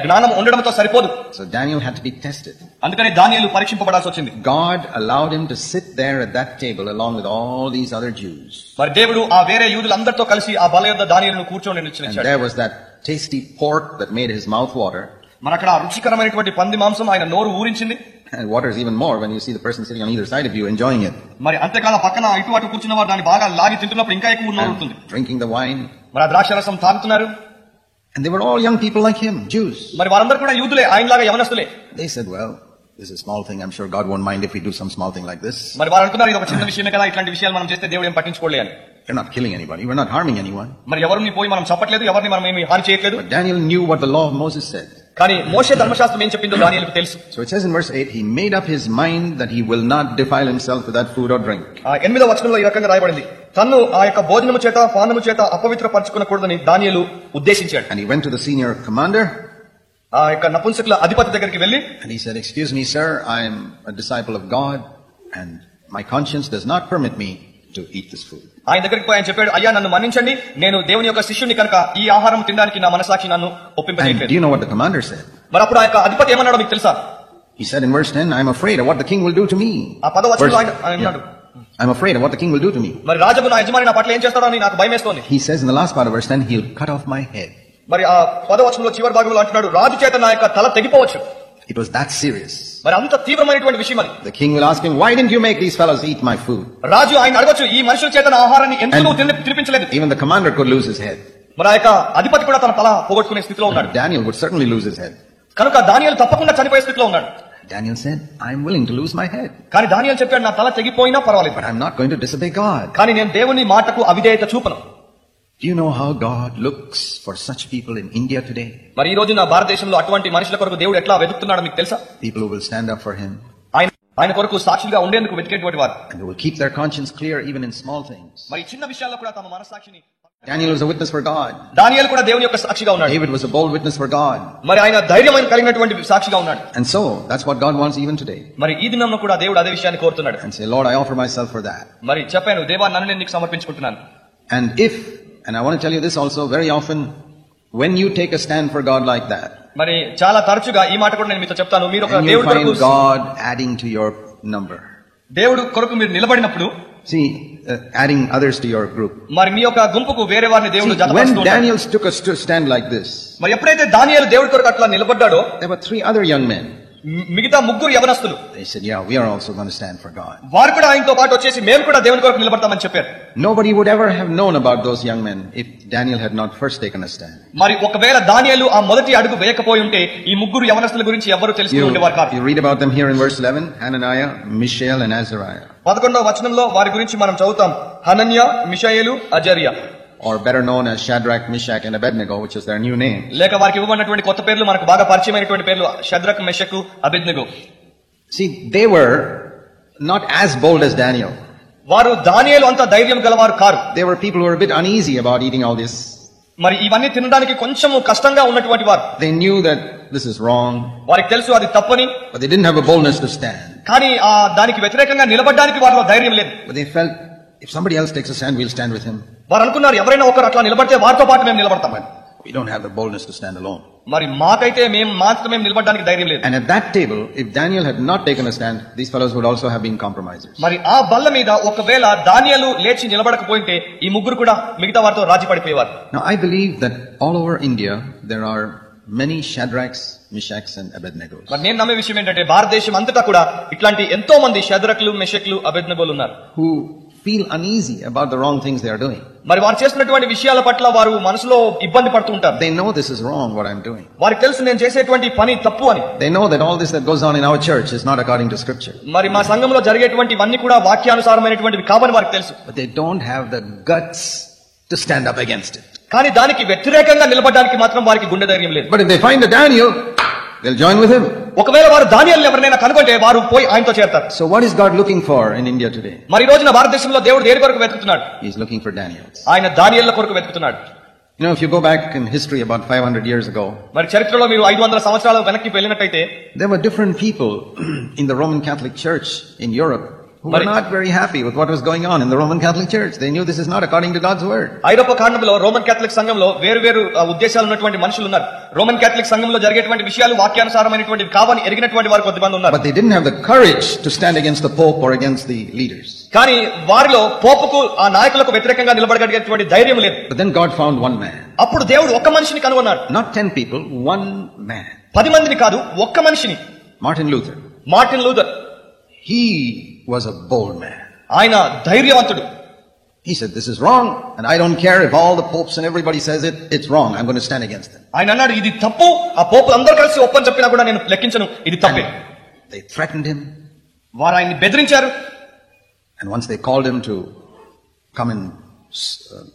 జ్ఞానం ఉండడంతో సరిపోదు. So Daniel had to be tested. అందుకని దానియేలు పరీక్షింపబడాల్సి వచ్చింది. God allowed him to sit there at that table along with all these other Jews. మరి దేవుడు ఆ వేరే యూదులందరితో కలిసి ఆ బల్ల యొద్ద దానియేలును కూర్చొని నిలిచాడు. And there was that tasty pork that made his mouth water. మరి అక్కడ రుచికరమైనటువంటి పంది మాంసం ఆయన నోరు ఊరించింది. And waters even more when you see the person sitting on either side of you enjoying it. మరి అంతేకాదు పక్కన ఇటు అటు కూర్చున్న వారు దాన్ని బాగా లాగి తింటున్నప్పుడు ఇంకా ఎక్కువ నోరు ఉంటుంది. Drinking the wine. మరి ఆ ద్రాక్షరసం తాగుతున్నారు. And they were all young people like him, Jews. మరి వారందరూ కూడా యూదులే, ఆయనలాగా యవనస్తులే. They said, well, this is a small thing. I'm sure God won't mind if we do some small thing like this. మరి వారు అనుకున్నారు ఇది ఒక చిన్న విషయమే కదా, ఇట్లాంటి విషయాలు మనం చేస్తే దేవుడు ఏం పట్టించుకోలే అని. We're not killing anybody. We're not harming anyone. మరి ఎవరిని పోయి మనం చంపట్లేదు, ఎవరిని మనం ఏమీ హాని చేయట్లేదు. But Daniel knew what the law of Moses said. కానీ మోషే ధర్మశాస్త్రం ఏం చెప్పిందో దానియేలుకు తెలుసు. So it says in verse 8, he made up his mind that he will not defile himself with that food or drink. 8వ వచనంలో ఈ రకంగా రాయబడింది, తన్ను ఆ యొక్క భోజనము చేత పానము చేత అపవిత్రపరచుకొనకూడదని దానియేలు ఉద్దేశించాడు. And he went to the senior commander. ఆ యొక్క నపుంసకుల అధిపతి దగ్గరికి వెళ్లి, and he said, excuse me sir, I am a disciple of God and my conscience does not permit me to eat this food. ఆయన దగ్గరికి పోయి ఆయన చెప్పాడు, అయ్యా నన్ను మన్నించండి, నేను దేవుని యొక్క శిష్యుని కనుక ఈ ఆహారం తినడానికి నా మనసాక్షి నన్ను ఒప్పింపజేయట్లేదు. Do you know what the commander said? మరి అప్పుడు ఆ యొక్క అధిపతి ఏమన్నాడో మీకు తెలుసా? He said in verse 10, I am afraid of what the king will do to me. ఆ 10వ వచనంలో ఆయన అన్నాడు, I'm afraid of what the king will do to me. మరి రాజు నా యజమాని నా పట్ల ఏం చేస్తాడో అని నాకు భయమేస్తోంది. He says in the last part of verse 10, he'll cut off my head. మరి ఆ 10వ వచనంలో చివరి భాగంలో అంటున్నాడు, రాజు చేత నా యొక్క తల తెగిపోవచ్చు. It was that serious. మరి అంత తీవ్రమైనటువంటి విషయం అది. The king will ask him, why didn't you make these fellows eat my food? రాజు ఆయన అడగొచ్చు, ఈ మనుషుల చేత నా ఆహారాన్ని ఎందుకు తినిపించలేదు. Even the commander could lose his head. మరి ఆ యొక్క అధిపతి కూడా తన తల పోగొట్టుకునే స్థితిలో ఉన్నాడు. Daniel would certainly lose his head. కనుక దానియేలు తప్పకుండా చనిపోయే స్థితిలో ఉన్నాడు. Daniel said, I am willing to lose my head. కానీ దానియేలు చెప్పాడు, నా తల తెగిపోయినా పర్వాలేదు, but I'm not going to disobey God. కానీ నేను దేవుని మాటకు అవిధేయత చూపను. Do you know how God looks for such people in India today? మరి ఈ రోజు నా భారతదేశంలో అటువంటి మనుషుల కొరకు దేవుడు ఎట్లా వెతుకుతున్నాడో మీకు తెలుసా? People who will stand up for him. ఆయన కొరకు సాక్షులుగా ఉండేందుకు వెతికేటువంటి వారు. And they will keep their conscience clear even in small things. మరి చిన్న విషయాల్లో కూడా తమ మనస్సాక్షిని. Daniel was a witness for God. దానియేలు కూడా దేవుని యొక్క సాక్షిగా ఉన్నాడు. David was a bold witness for God. మరి ఆయన ధైర్యం కలిగినటువంటి సాక్షిగా ఉన్నాడు. And so that's what God wants even today. మరి ఈ దినంలో కూడా దేవుడు అదే విషయాన్ని కోరుతున్నాడు. And say, Lord, I offer myself for that. మరి చెప్పాను, దేవా నన్ను నేను నీకు సమర్పించుకుంటున్నాను. And I want to tell you this also, very often when you take a stand for God like that, మరి చాలా తరచుగా ఈ మాట కూడా నేను మీతో చెప్తాను, మీరు ఒక దేవుడి కొరకు God adding to your number. దేవుడు కొరకు మీరు నిలబడినప్పుడు, see, adding others to your group. మరి మీ యొక్క గుంపుకు వేరే వారిని దేవుడు జతపరుస్తూ ఉంటాడు. When Daniel took a stand like this, మరి ఎప్పుడైతే దానియేలు దేవుడి కొరకు అట్లా నిలబడ్డాడో, there were 3 other young men. మిగతా 3 యవనస్తులు, they said, yeah, we are also going to stand for God. వారు కూడా ఆయనతో పాటు వచ్చేసి మేము కూడా దేవుని కొరకు నిలబడతామని చెప్పారు. Nobody would ever have known about those young men if Daniel had not first taken a stand. మరి ఒకవేళ దానియేలు ఆ మొదటి అడుగు వేయకపోయి ఉంటే ఈ 3 యవనస్తుల గురించి ఎవరు తెలుసుకుని ఉండేవారు కాదు. You read about them here in verse 11, Hananiah, Mishael and Azariah. 11వ వచనంలో వారి గురించి మనం చదువుతాం, హనన్య, మిషాయేలు, అజర్యా. Or better known as Shadrach, Meshach and Abednego, which is their new name. లేక వారికి ఇవ్వబడినటువంటి కొత్త పేర్లు మనకు బాగా పరిచయమైనటువంటి పేర్లు, Shadrach, Meshach, Abednego. See, they were not as bold as Daniel. వారు దానియేలు అంత ధైర్యం గలవారు car. They were people who were a bit uneasy about eating all this మరి ఇవన్నీ తినడానికి కొంచెం కష్టంగా ఉన్నటువంటి వారు. They knew that this is wrong. వారికి తెలుసు అది తప్పని. But they didn't have a boldness to stand. కానీ దానికి వ్యతిరేకంగా నిలబడడానికి వారిలో ధైర్యం లేదు. But they felt if somebody else takes a stand, we'll stand with him. వారు అనుకున్నారు ఎవరైనా ఒకరు అట్లా నిలబడితే వారితో పాటు మేము నిలబడతామని. We don't have the boldness to stand alone. మరి మాకైతే మేము మాత్రమే నిలబడడానికి ధైర్యం లేదు. And at that table, if Daniel had not taken a stand, these fellows would also have been compromisers. మరి ఆ బల్ల మీద ఒకవేళ దానియేలు లేచి నిలబడకపోయింటే ఈ ముగ్గురు కూడా మిగతా వారితో రాజీ పడిపోయేవారు. Now I believe that all over India there are many Shadrachs, Meshachs and Abednegos. మరి నేను నమ్మే విషయం ఏంటంటే భారతదేశం అంతటా కూడా ఇట్లాంటి ఎంతో మంది షద్రకులు, మెషకులు, అబేద్నెగోలు ఉన్నారు. Who feel uneasy about the wrong things they are doing. మరి వారు చేస్తున్నటువంటి విషయాల పట్ల వారు మనసులో ఇబ్బంది పడుతూ ఉంటారు. They know this is wrong what I'm doing. వారికి తెలుసు నేను చేసేటువంటి పని తప్పు అని. They know that all this that goes on in our church is not according to scripture. మరి మా సంఘంలో జరిగేటువంటి ఇవన్నీ కూడా వాక్యానుసారమైనటువంటివి కావని వారికి తెలుసు. But they don't have the guts to stand up against it. కానీ దానికి వ్యతిరేకంగా నిలబడడానికి మాత్రం వారికి గుండె ధైర్యం లేదు. But if they find a Daniel, they'll join with him. ఒకవేళ వారు దానియేలుని ఎవరైనా కనుగొంటే వారు పోయి ఆయనతో చేరతారు. So what is God looking for in India today? మరి ఈ రోజున భారతదేశంలో దేవుడు దేని కొరకు వెతుకుతున్నాడు? He's looking for Daniels. ఆయన దానియేలుల కొరకు వెతుకుతున్నాడు. You know, if you go back in history about 500 years ago, మరి చరిత్రలో మీరు 500 సంవత్సరాల వెనక్కి వెళ్ళినట్టయితే there were different people in the Roman Catholic Church in Europe who were not very happy with what was going on in the Roman Catholic Church. They knew this is not according to God's word. ఐరోపా ఖండంలో Roman Catholic సంఘంలో వేరు ఉద్దేశాలు ఉన్నటువంటి మనుషులు ఉన్నారు. Roman Catholic సంఘంలో జరిగేటువంటి విషయాలు వాక్యానుసారమైనటువంటివి కావని ఎరిగినటువంటి వారు కొద్దిమంది ఉన్నారు. But they didn't have the courage to stand against the Pope or against the leaders. కానీ వారిలో పోపుకు ఆ నాయకులకు వ్యతిరేకంగా నిలబడగలిగేటువంటి ధైర్యం లేదు. But then God found one man. అప్పుడు దేవుడు ఒక్క మనిషిని కనుగొన్నాడు. Not 10 people, one man. 10 మందిని కాదు, ఒక్క మనిషిని. Martin Luther. Martin Luther. He was a bold man. ఆయన ధైర్యవంతుడు. He said, this is wrong, and I don't care if all the popes and everybody says it, it's wrong. I'm going to stand against them. ఆయన అన్నాడు ఇది తప్పు, ఆ పోపులు అందరూ కలిసి ఒప్పని చెప్పినా కూడా నేను లెక్కించను, ఇది తప్పే. They threatened him. వారు ఆయన్ని బెదిరించారు. And once they called him to come and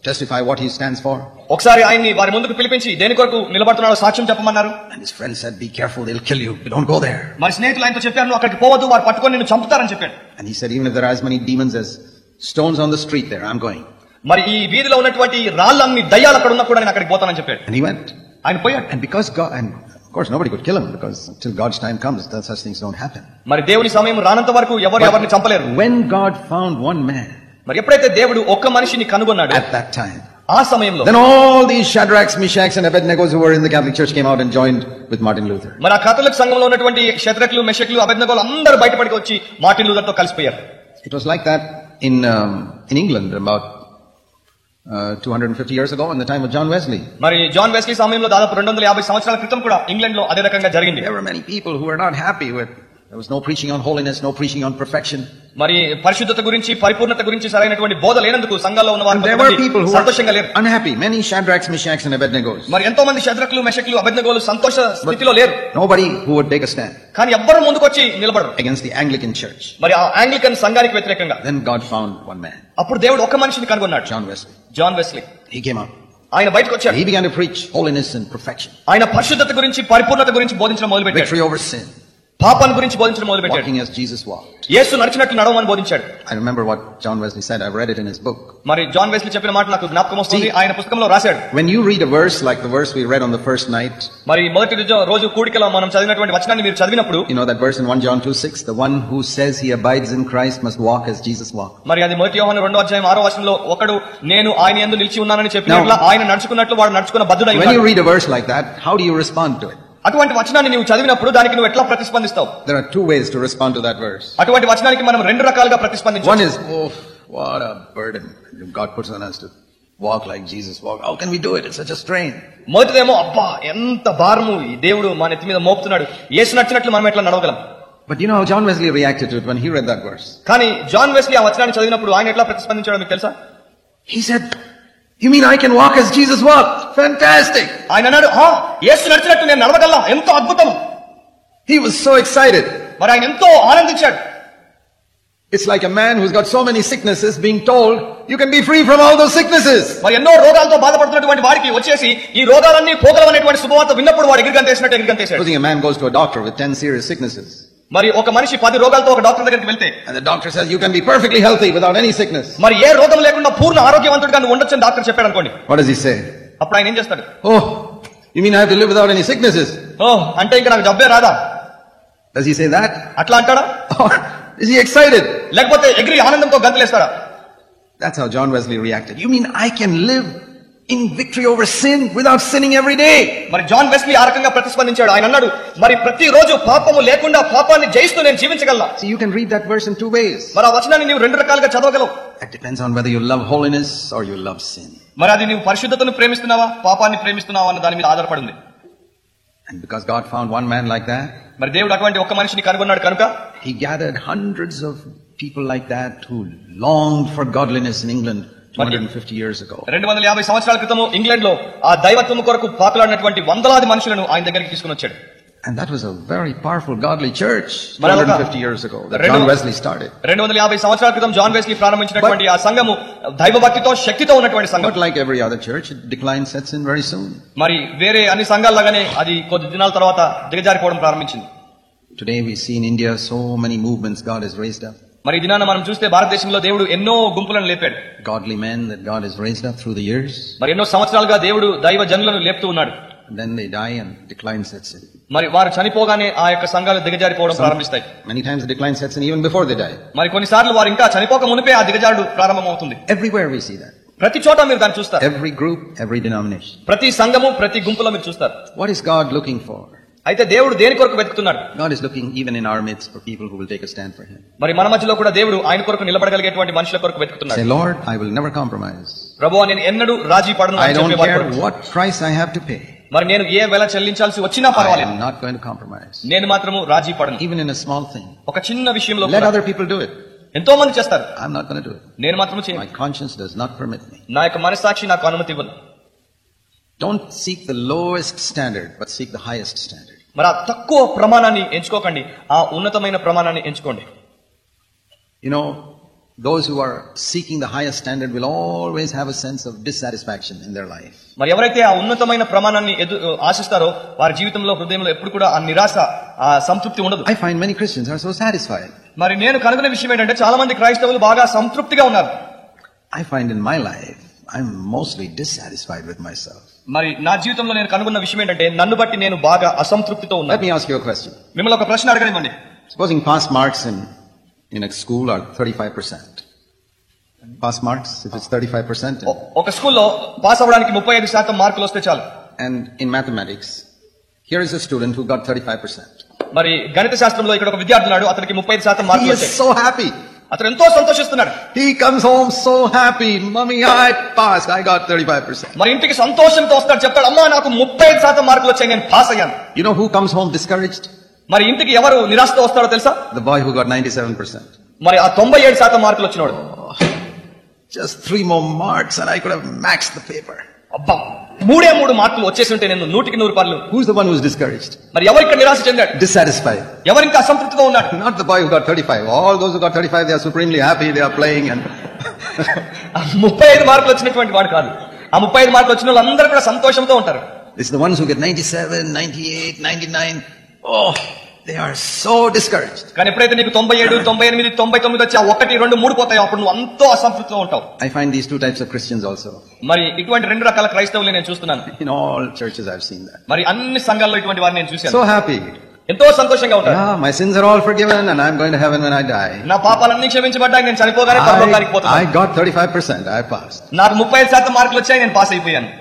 testify what he stands for. ఒకసారి ఆయన్ని వారి ముందుకు పిలిపించి దేని కొరకు నిలబడుతున్నాడో సాక్ష్యం చెప్పమన్నారు. And his friend said, be careful, they'll kill you. You don't go there. మరి స్నేహితులు ఆయనతో చెప్పారు, నువ్వు అక్కడికి పోవద్దు, వారు పట్టుకొని నిన్ను చంపుతారని చెప్పాడు. And he said, even if there are as many demons as stones on the street there, I'm going. మరి ఈ వీధిలో ఉన్నటువంటి రాళ్ళన్ని దయ్యాలు అక్కడ ఉన్నా కూడా నేను అక్కడికి పోతానని చెప్పాడు. And he went. ఆయన పోయాడు. And because God, and of course nobody could kill him because till God's time comes, such things don't happen. మరి దేవుని సమయం రానంత వరకు ఎవరిని చంపలేరు. When God found one man, మరి ఎప్పుడైతే దేవుడు ఒక్క మనిషిని కనుగొన్నాడు at that time, ఆ సమయంలో, then all these Shadrachs, Meshachs and Abednegos who were in the Catholic Church came out and joined with Martin Luther. మరి ఆ కథలిక్ సంఘంలో ఉన్నటువంటి షద్రకులు, మెషకులు, అబేద్నెగోలు అందరూ బయటపడికి వచ్చి మార్టిన్ లూథర్ తో కలిసిపోయారు. It was like that in England about 250 years ago in the time of John Wesley. మరి John Wesley సమయంలో దాదాపు 250 సంవత్సరాల క్రితం కూడా ఇంగ్లాండ్ లో అదే రకంగా జరిగింది. There were many people who were not happy with, there was no preaching on holiness, no preaching on perfection. మరి పరిశుద్ధత గురించి, పరిపూర్ణత గురించి సరైనటువంటి బోధ లేనందుకు సంఘాల్లో ఉన్న And there were people who సంతోషంగా లేరు. were unhappy, many Shadrachs, Meshachs and Abednegos. మరి ఎంతో మంది షద్రకులు, మెషకులు, అబేద్నెగోలు సంతోష స్థితిలో లేరు. Nobody who would take a stand కానీ ఎవ్వరూ ముందుకొచ్చి నిలబడరు against the Anglican Church. మరి ఆ ఆంగ్లికన్ సంఘానికి వ్యతిరేకంగా. Then God found one man, అప్పుడు దేవుడు ఒక మనిషిని కనుగొన్నాడు, John Wesley. John Wesley. He came out. ఆయన బయటకు వచ్చాడు. He began to preach holiness and perfection. ఆయన పరిశుద్ధత గురించి, పరిపూర్ణత గురించి బోధించడం మొదలుపెట్టాడు. Victory over sin. పాపాన్ని గురించి బోధించడం మొదలుపెట్టాడు. Walking as Jesus walked. యేసు నడిచినట్లు నడవమని బోధించాడు. I remember what John Wesley said. I've read it in his book. మరి జాన్ వెస్లీ చెప్పిన మాట నాకు జ్ఞాపకం వస్తుంది. ఆయన పుస్తకంలో రాశాడు. When you read a verse like the verse we read on the first night, మరి మొదటి రోజు కూడికలో మనం చదివినటువంటి వచనాన్ని మీరు చదివినప్పుడు, you know that verse in 1 John 2:6, the one who says he abides in Christ must walk as Jesus walked. మరి అది మొదటి యోహాను 2:6 ఒకడు నేను ఆయన యందు నిలిచి ఉన్నానని చెప్పినట్ల ఆయన నడుచుకున్నట్లు వాడు నడుచుకున్న బద్ధుడై ఉన్నాడు. When you read a verse like that, how do you respond to it? అటువంటి వచనాన్ని నువ్వు చదివినప్పుడు దానికి నువ్వు ఎట్లా ప్రతిస్పందిస్తావు? There are two ways to respond to that verse. అటువంటి వచనానికి మనం రెండు రకాలుగా ప్రతిస్పందించవచ్చు. One is, oh, what a burden God puts on us to walk like Jesus walked. How can we do it? It's such a strain. మొదటిదేమో అబ్బా ఎంత భారము ఈ దేవుడు మన నెత్తి మీద మోపుతున్నాడు, యేసు నడిచినట్లు మనం ఎట్లా నడవగలం? But you know how John Wesley reacted to it when he read that verse. కానీ జాన్ వెస్లీ ఆ వచనాన్ని చదివినప్పుడు ఆయన ఎట్లా ప్రతిస్పందించాడో మీకు తెలుసా? He said, you mean I can walk as Jesus walked? Fantastic. ఆయన అన్నాడు, యేసు నడిచినట్టు నేను నడవగలను, ఎంతో అద్భుతం. He was so excited. మరి ఆయన ఎంతో ఆనందించాడు. It's like a man who's got so many sicknesses being told, you can be free from all those sicknesses. మరి ఎన్నో రోగాలతో బాధపడుతున్నటువంటి వారికి వచ్చేసి ఈ రోగాలన్నీ పోగలవనేటువంటి శుభవార్త విన్నప్పుడు వాడు ఎగిరిగంతేసినట్టు ఎగిరిగంతేశాడు. Supposing a man goes to a doctor with 10 serious sicknesses. మరి ఒక మనిషి 10 రోగాలతో ఒక డాక్టర్ దగ్గరికి వెళ్తే, and the doctor says you can be perfectly healthy without any sickness. మరి ఏ రోగం లేకుండా పూర్ణ ఆరోగ్యవంతుడిగా నువ్వు ఉండొచ్చని డాక్టర్ చెప్పాడు అనుకోండి. What does he say? అప్పుడు ఆయన ఏం చేస్తాడు? Oh, you mean I have to live without any sicknesses? అంటే ఇంకా నాకు జబ్బే రాదా? Does he say that? అట్లా అంటాడా? Or is he excited? లేకపోతే ఎగిరి ఆనందంతో గంతులేస్తాడా? That's how John Wesley reacted. You mean I can live in victory over sin without sinning every day? మరి జాన్ వెస్లీ ఆ రకంగా ప్రతిస్పందించాడు. ఆయన అన్నాడు, మరి ప్రతిరోజు పాపము లేకుండా పాపాన్ని జయిస్తూ నేను జీవించగలనా? So you can read that verse in two ways. మరి ఆ వచనాన్ని నీవు రెండు రకాలుగా చదవగలవు. It depends on whether you love holiness or you love sin. మరి అది నీవు పరిశుద్ధతను ప్రేమిస్తున్నావా, పాపాన్ని ప్రేమిస్తున్నావా అన్న దాని మీద ఆధారపడి ఉంది. And because God found one man like that, మరి దేవుడు అటువంటి ఒక్క మనిషిని కనుగొన్నాడు కనుక he gathered hundreds of people like that who longed for godliness in England 250 years ago. 250 సంవత్సరాల క్రితం ఇంగ్లాండ్ లో ఆ దైవత్వం కొరకు పాకులాడినటువంటి వందలాది మనుషులను ఆయన దగ్గరికి తీసుకుని వచ్చాడు. And that was a very powerful godly church 250 years ago that John Wesley started. 250 సంవత్సరాల క్రితం జాన్ వెస్లీ ప్రారంభించినటువంటి ఆ సంఘము దైవభక్తితో శక్తితో ఉన్నటువంటి సంఘం. But like every other church, decline sets in very soon. మరి వేరే అన్ని సంఘాలలాగానే అది కొద్ది దినాల తర్వాత దిగజారిపోవడం ప్రారంభించింది. Today we see in India so many movements God has raised up. మరి ఈ దినాన మనం చూస్తే భారతదేశంలో దేవుడు ఎన్నో గుంపులను లేపాడు. Godly men that God has raised up through the years. మరి ఎన్నో సంవత్సరాలుగా దేవుడు దైవ జనులను లేపుతూ ఉన్నాడు. Then they die and decline sets in. మరి వారు చనిపోగానే ఆ యొక్క సంఘాలు దిగజారిపోవడం ప్రారంభిస్తాయి. Many times the decline sets in even before they die. మరి కొన్నిసార్లు వారు ఇంకా చనిపోక మునిపే ఆ దిగజారుడు ప్రారంభమవుతుంది. Everywhere we see that. ప్రతి చోట మీరు దాన్ని చూస్తారు. Every group, every denomination. ప్రతి సంఘము ప్రతి గుంపులో మీరు చూస్తారు. What is God looking for? అయితే దేవుడు దేని కొరకు వెతుకుతున్నాడు? God is looking even in our midst for people who will take a stand for him. మరి మన మధ్యలో కూడా దేవుడు ఆయన కొరకు నిలబడగలిగేటువంటి మనుషుల కొరకు వెతుకుతున్నాడు. Say, Lord, I will never compromise. ప్రభువా, నేను ఎన్నడూ రాజీ పడను. I don't care what price I have to pay. మరి నేను ఏ వేళ చెల్లించాల్సి వచ్చినా పర్వాలేదు. I am not going to compromise. నేను మాత్రము రాజీ పడను. Even in a small thing. ఒక చిన్న విషయంలో Let other people do it. ఎంతో మంది చేస్తారు. I'm not going to do it. నేను మాత్రము చేయను. My conscience does not permit me. నా యొక్క మనస్సాక్షి నాకు అనుమతి ఇవ్వదు. Don't seek the lowest standard, but seek the highest standard. మరి ఆ తక్కువ ప్రమాణాన్ని ఎంచుకోకండి, ఆ ఉన్నతమైన ప్రమాణాన్ని ఎంచుకోండి. You know, those who are seeking the highest standard will always have a sense of dissatisfaction in their life. మరి ఎవరైతే ఆ ఉన్నతమైన ప్రమాణాన్ని ఆశిస్తారో వారి జీవితంలో హృదయంలో ఎప్పుడు కూడా ఆ నిరాశ, ఆ సంతృప్తి ఉండదు. I find many Christians are so satisfied. మరి నేను కనుగొన్న విషయం ఏంటంటే చాలా మంది క్రైస్తవులు బాగా సంతృప్తిగా ఉన్నారు. I find in my life I'm mostly dissatisfied with myself. మరి నా జీవితంలో నేను కనుగొన్న విషయం ఏంటంటే నన్ను బట్టి నేను బాగా అసంతృప్తితో ఉన్నాను. Let me ask you a question. మిమ్మల్ని ఒక ప్రశ్న అడగనివ్వండి. Supposing pass marks in a school are 35%. Pass marks, if it's 35%. ఒక స్కూల్లో పాస్ అవ్వడానికి 35% మార్కులు వస్తే చాలు. And in mathematics, here is a student who got 35%. మరి గణిత శాస్త్రంలో ఇక్కడ ఒక విద్యార్థి ఉన్నాడు, అతనికి 35% మార్కులు వచ్చాయి. He is so happy. అతను ఎంతో సంతోషిస్తున్నాడు. He comes home so happy. Mommy, I passed. I got 35%. మరి ఇంటికి సంతోషంతో వస్తాడు, చెప్తాడు, అమ్మా నాకు 35% మార్కులు వచ్చాయి, నేను పాస్ అయ్యాను. You know who comes home discouraged? మరి ఇంటికి ఎవరు నిరాశతో వస్తాడో తెలుసా? The boy who got 97%. మరి ఆ 97% మార్కులు వచ్చినోడు. Just 3 more marks and I could have maxed the paper. అబ్బా, 3 మార్కులు వచ్చేసి ఉంటే నేను 100% Who's the one who's discouraged? మరి ఎవరు ఇక్కడ నిరాశ చెందాడు? Dissatisfied. ఎవరు ఇంకా అసంతృప్తిగా ఉన్నాడు? Not the boy who got 35. All those who got 35, they are supremely happy. They are playing and 35 మార్కులు వచ్చినటువంటి వాడు కాదు. ఆ 35 మార్కులు వచ్చిన వాళ్ళందరూ కూడా సంతోషంతో ఉంటారు. It's the ones who get 97, 98, 99. Oh, they are so discouraged. కానీ ఎప్పుడైతే నీకు 97, 98, 99 వచ్చి 1, 2, 3 పోతాయో అప్పుడు నువ్వు అంతో అసంతృప్తితో ఉంటావు. I find these two types of Christians also. మరి ఇటువంటి 2 రకాల క్రైస్తవులు నేను చూస్తున్నాను. In all churches I've seen that. మరి అన్ని సంఘాల్లో ఇటువంటి వారిని నేను చూశాను. So happy. ఎంతో సంతోషంగా ఉంటారు. Yeah, my sins are all forgiven and I'm going to heaven when I die. నా పాపాలన్నీ క్షమించబడ్డాయి, నేను చనిపోగానే పరలోకానికి పోతాను. I got 35%. I passed. నాకు 35% మార్కులు వచ్చాయి, నేను పాస్ అయిపోయాను.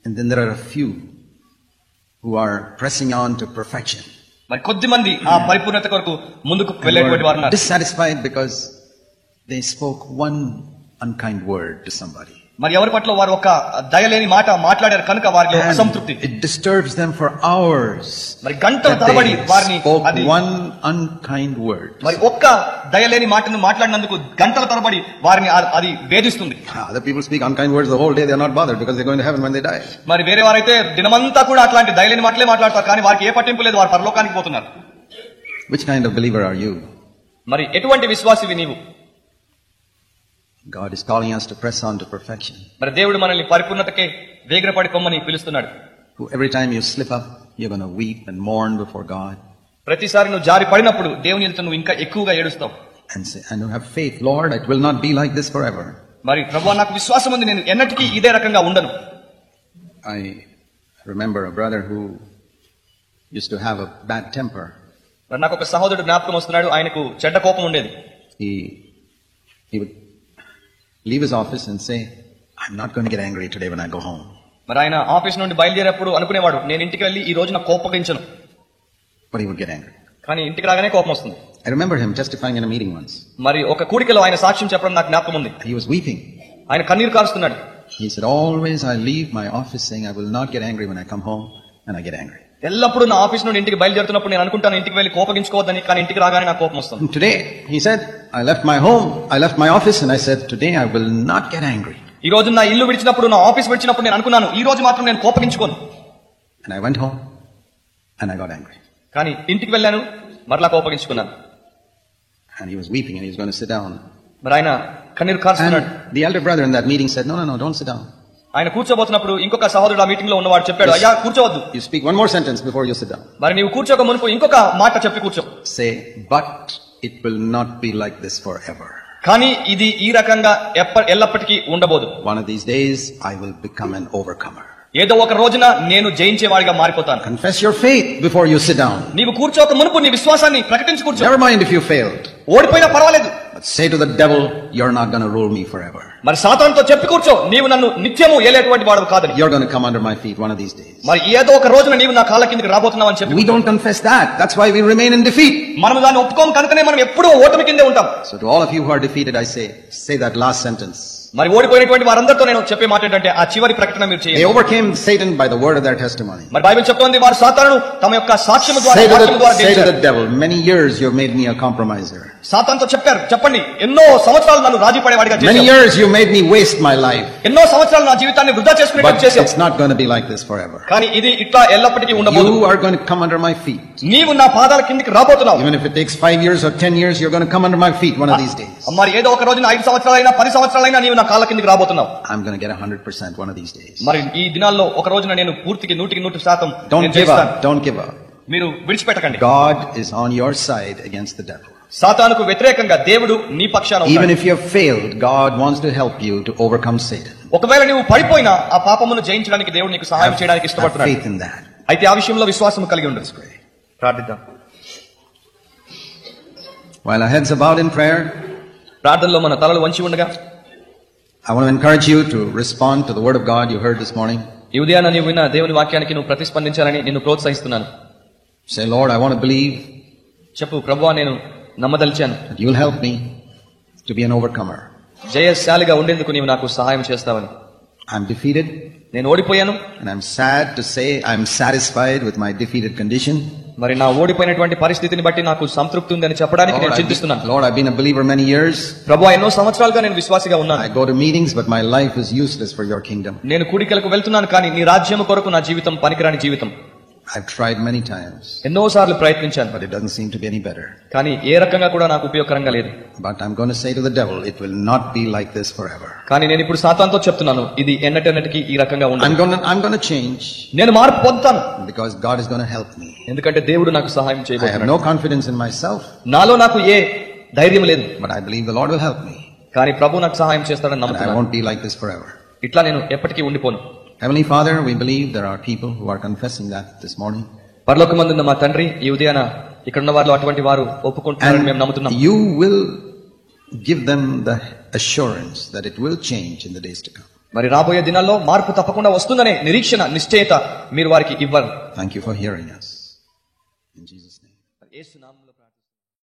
And then there are a few who are pressing on to perfection. మరి కొద్ది మంది ఆ పరిపూర్ణత కొరకు ముందుకు వెళ్ళేటువంటి వారు ఉన్నారు. Dissatisfied because they spoke one unkind word to somebody. మరి ఎవరి పట్ల వారు ఒక దయలేని మాట మాట్లాడారు కనుక వారిలో అసంతృప్తి. It disturbs them for hours. మరి గంటల తరబడి వారిని spoke one unkind word. మరి ఒక్క దయలేని మాటను మాట్లాడినందుకు గంటల తరబడి వారిని అది వేధిస్తుంది. Other people speak unkind words the whole day, they are not bothered because they are going to heaven when they die. మరి వేరే వారైతే దినమంతా కూడా అట్లాంటి దయలేని మాటలే మాట్లాడతారు, కానీ వారికి ఏ పట్టింపు లేదు, వారు పరలోకానికి పోతున్నారు. Which kind of believer are you? మరి ఎటువంటి విశ్వాసివి నీవు? God is calling us to press on to perfection. మరి దేవుడు మనల్ని పరిపూర్ణతకే వేగరపడి పొమ్మని పిలుస్తున్నాడు. Every time you slip up, you're going to weep and mourn before God. ప్రతిసారి నువ్వు జారి పడినప్పుడు దేవుని ఎదుట నువ్వు ఇంకా ఎక్కువగా ఏడుస్తావు. And say, and you have faith, Lord, it will not be like this forever. మరి ప్రభువా, నాకు విశ్వాసం ఉంది, నేను ఎన్నటికీ ఇదే రకంగా ఉండను. I remember a brother who used to have a bad temper. మరి నాకు ఒక సహోదరుడు జ్ఞాపకం వస్తున్నాడు. ఆయనకు చెడ్డ కోపం ఉండేది. He would leave his office and say, I'm not going to get angry today when I go home. మరి ఆయన ఆఫీస్ నుండి బయలుదేరేప్పుడు అనుకునేవాడు, నేను ఇంటికి వెళ్ళి ఈ రోజు నాకు కోపగించను. But he would get angry. కానీ ఇంటికి రాగానే కోపం వస్తుంది. I remember him testifying in a meeting once. మరి ఒక కూడికలో ఆయన సాక్ష్యం చెప్పడం నాకు జ్ఞాపకం ఉంది. He was weeping. ఆయన కన్నీరు కారుస్తున్నాడు. He said, always I leave my office saying I will not get angry when I come home, and I get angry. ఎల్లప్పుడూ నా ఆఫీస్ నుండి ఇంటికి బయలుదేరుతున్నప్పుడు నేను అనుకుంటాను ఇంటికి వెళ్ళి కోపగించుకోవద్దని, కానీ ఇంటికి రాగానే నాకు కోపం వస్తుంది. Today, he said, I left my office and I said, today I will not get angry. ఈ రోజు నా ఇల్లు విడిచినప్పుడు, నా ఆఫీస్ విడిచినప్పుడు నేను అనుకున్నాను ఈ రోజు మాత్రం నేను కోపగించుకోను. And I went home and I got angry. కానీ ఇంటికి వెళ్ళాను, మరలా కోపగించుకున్నాను. And he was weeping and he was going to sit down. మరి ఆయన కన్నీరు కారుస్తున్నాడు. And the elder brother in that meeting said, no, don't sit down. ఆయన కూర్చోబోతున్నప్పుడు ఇంకొక సహోదరుడు ఆ మీటింగ్ లో ఉన్నవాడు చెప్పాడు, అయ్యా కూర్చోవద్దు. You speak one more sentence before you sit down. మరి నీవు కూర్చోక మునుపు ఇంకొక మాట చెప్పి కూర్చో. Say, but it will not be like this forever. కానీ ఇది ఈ రకంగా ఎల్లప్పటికీ ఉండబోదు. One of these days I will become an overcomer. ఏదో ఒక రోజున నేను జయించేవాడిగా మారిపోతాను. Confess your faith before you sit down. నీవు కూర్చోక మునుపు నీ విశ్వాసాన్ని ప్రకటించి కూర్చో. Never mind if you failed. ఓడిపోయినా పర్వాలేదు. But say to the devil, you're not going to rule me forever. మరి సాతానుతో చెప్పి కూర్చో, నీవు నన్ను నిత్యము ఏలేటువంటి వాడు కాదని. You're going to come under my feet one of these days. మరి ఏదో ఒక రోజున నీవు నా కాళ్ళ కిందకి రాబోతున్నావు అని చెప్పి. We don't confess that. That's why we remain in defeat. మనం దాన్ని ఒప్పుకోము కనుకనే మనం ఎప్పుడూ ఓటమి కిందే ఉంటాం. So to all of you who are defeated, I say that last sentence. మరి ఓడిపోయినటువంటి వారందరితో నేను చెప్పే మాట ఏంటంటే ఆ చివరి ప్రకటన మీరు చేయండి. They overcame Satan by the word of their testimony. మరి బైబిల్ చెప్తోంది వారు సాతానును తమ యొక్క సాక్ష్యం ద్వారా Say to the devil, many years you have made me a compromiser. సాతానుతో చెప్పండి ఎన్నో సంవత్సరాలు నన్ను రాజీ పడేవాడిగా చేశావు. Many years you made me waste my life. ఎన్నో సంవత్సరాలు నా జీవితాన్ని వృధా చేసుకునేట్టు చేశావు. It's not going to be like this forever. కానీ ఇది ఇట్లా ఎల్లప్పటికీ ఉండబోదు. You are going to come under my feet. నీవు నా పాదాల కిందకి రాబోతున్నావు. Even if it takes 5 years or 10 years, you're going to come under my feet one of these days. మరి ఏదో ఒక రోజున 5 సంవత్సరాలైనా 10 సంవత్సరాలైనా నీవు నా కాళ్ళ కిందకి రాబోతున్నావు. I'm going to get 100% one of these days. మరి ఈ దినాల్లో ఒక రోజున నేను పూర్తిగా 100% Don't give up. మీరు విడిచిపెట్టకండి. God is on your side against the devil. సాతానుకు వ్యతిరేకంగా దేవుడు నీ పక్షాన ఉన్నాడు. Even if you have failed, God wants to help you to overcome Satan. ఒకవేళ నీవు పడిపోయినా ఆ పాపమును జయించడానికి దేవుడు నీకు సహాయం చేయడానికి ఇష్టపడుతున్నాడు. Have faith in that. అయితే ఆ విషయంలో విశ్వాసం కలిగి ఉండు. ప్రార్థిద్దాం. While our heads are bowed in prayer, ప్రార్థనలో మన తలలు వంచి ఉండగా I want to encourage you to respond to the word of God you heard this morning. ఈ ఉదయాన నీవు విన్న దేవుని వాక్యానికి నువ్వు ప్రతిస్పందించాలని నిన్ను ప్రోత్సహిస్తున్నాను. Say, Lord, I want to believe. చెప్పు, ప్రభువా నేను నమ్మదలిచాను. That you'll help me to be an overcomer. జయశాలిగా ఉండేందుకు నీవు నాకు సహాయం చేస్తావని. I'm defeated. నేను ఓడిపోయాను. And I'm sad to say I'm satisfied with my defeated condition. మరి నా ఓడిపోయినటువంటి పరిస్థితిని బట్టి నాకు సంతృప్తి ఉందని చెప్పడానికి నేను చింతిస్తున్నాను. Lord, I've been a believer many years. ప్రభువా ఎన్నో సంవత్సరాలుగా నేను విశ్వాసిగా ఉన్నాను. I go to meetings but my life is useless for your kingdom. నేను కూడికలకు వెళ్తున్నాను కానీ నీ రాజ్యం కొరకు నా జీవితం పనికిరాని జీవితం. I've tried many times. ఎన్నో సార్లు ప్రయత్నించాను. But it doesn't seem to be any better. కానీ ఏ రకంగా కూడా నాకు ఉపయోగకరంగా లేదు. But I'm going to say to the devil, it will not be like this forever. కానీ నేను ఇప్పుడు సాతానుతో చెప్తున్నాను, ఇది ఎన్నటెన్నటికి ఈ రకంగా ఉండదు. I'm going to change. నేను మార్పు పొందుతాను. Because God is going to help me. ఎందుకంటే దేవుడు నాకు సహాయం చేయబోతున్నాడు. I have no confidence in myself. నాలో నాకు ఏ ధైర్యం లేదు. But I believe the Lord will help me. కానీ ప్రభు నాకు సహాయం చేస్తాడని నమ్ముతున్నాను. I won't be like this forever. ఇట్లా నేను ఎప్పటికీ ఉండిపోను. Heavenly Father, we believe there are people who are confessing that this morning. పరలోకమందున్న మా తండ్రి, ఈ ఉదయాన ఇక్కడ ఉన్న వారిలో అటువంటి వారు ఒప్పుకుంటున్నారని మేము నమ్ముతున్నాం. You will give them the assurance that it will change in the days to come. మరి రాబోయే దినాల్లో మార్పు తప్పకుండా వస్తుందనే నిరీక్షణ, నిశ్చయత మీరు వారికి ఇవ్వాలి. Thank you for hearing us. In Jesus' name.